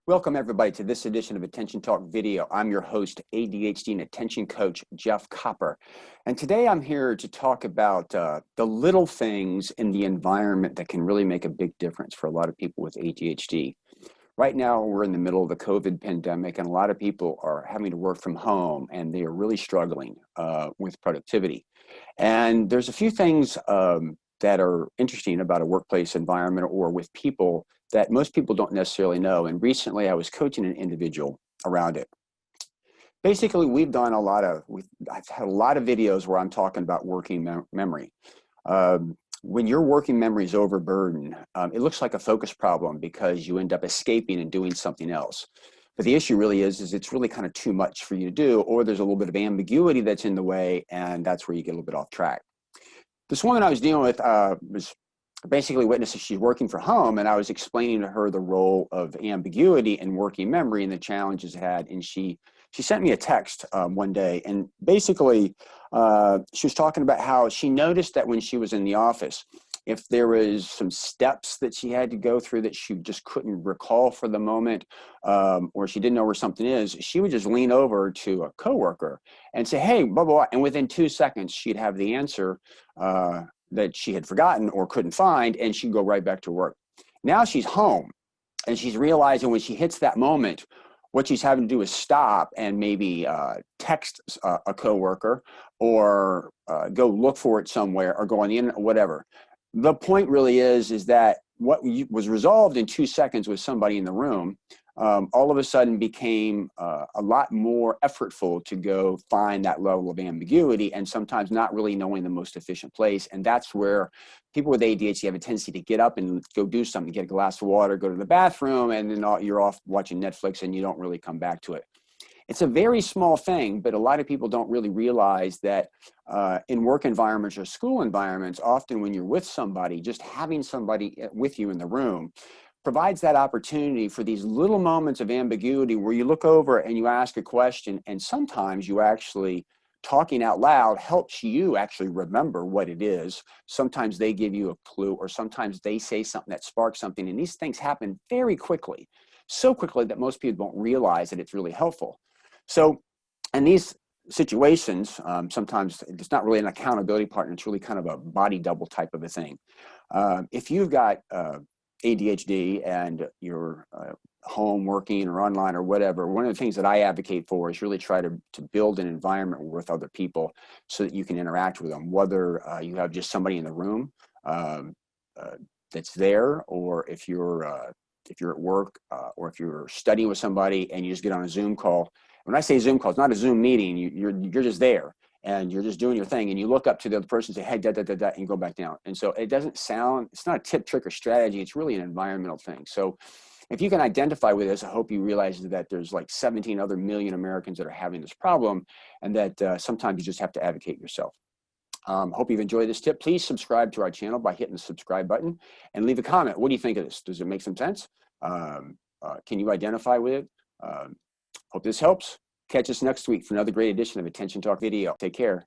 Welcome everybody to this edition of Attention Talk Video. I'm your host, ADHD and attention coach, Jeff Copper. And today I'm here to talk about the little things in the environment that can really make a big difference for a lot of people with ADHD. Right now, we're in the middle of the COVID pandemic, and a lot of people are having to work from home, and they are really struggling with productivity. And there's a few things that are interesting about a workplace environment or with people that most people don't necessarily know. And recently I was coaching an individual around it. Basically, I've had a lot of videos where I'm talking about working memory. When your working memory is overburdened, it looks like a focus problem because you end up escaping and doing something else. But the issue really is it's really kind of too much for you to do, or there's a little bit of ambiguity that's in the way, and that's where you get a little bit off track. This woman I was dealing with was basically witnessing she's working from home, and I was explaining to her the role of ambiguity in working memory and the challenges it had. And she sent me a text one day, and basically she was talking about how she noticed that when she was in the office, if there was some steps that she had to go through that she just couldn't recall for the moment, or she didn't know where something is, she would just lean over to a coworker and say, "Hey, blah, blah, blah." And within 2 seconds, she'd have the answer that she had forgotten or couldn't find, and she'd go right back to work. Now she's home, and she's realizing when she hits that moment, what she's having to do is stop and maybe text a coworker or go look for it somewhere or go on the internet, whatever. The point really is that what was resolved in 2 seconds with somebody in the room, all of a sudden became a lot more effortful to go find that level of ambiguity, and sometimes not really knowing the most efficient place. And that's where people with ADHD have a tendency to get up and go do something, get a glass of water, go to the bathroom, and then you're off watching Netflix and you don't really come back to it. It's a very small thing, but a lot of people don't really realize that in work environments or school environments, often when you're with somebody, just having somebody with you in the room provides that opportunity for these little moments of ambiguity where you look over and you ask a question, and sometimes you actually talking out loud helps you actually remember what it is. Sometimes they give you a clue, or sometimes they say something that sparks something, and these things happen very quickly, so quickly that most people don't realize that it's really helpful. So in these situations, sometimes it's not really an accountability partner, it's really kind of a body double type of a thing. If you've got ADHD and you're home working or online or whatever, one of the things that I advocate for is really try to build an environment with other people so that you can interact with them, whether you have just somebody in the room that's there, or if you're at work or if you're studying with somebody and you just get on a Zoom call. When I say Zoom call, it's not a Zoom meeting. You're just there and you're just doing your thing, and you look up to the other person and say, "Hey, da, da, da, da," and you go back down. And so it doesn't sound, it's not a tip, trick, or strategy. It's really an environmental thing. So if you can identify with this, I hope you realize that there's like 17 other million Americans that are having this problem, and that sometimes you just have to advocate yourself. Hope you've enjoyed this tip. Please subscribe to our channel by hitting the subscribe button and leave a comment. What do you think of this? Does it make some sense? Can you identify with it? Hope this helps. Catch us next week for another great edition of Attention Talk Video. Take care.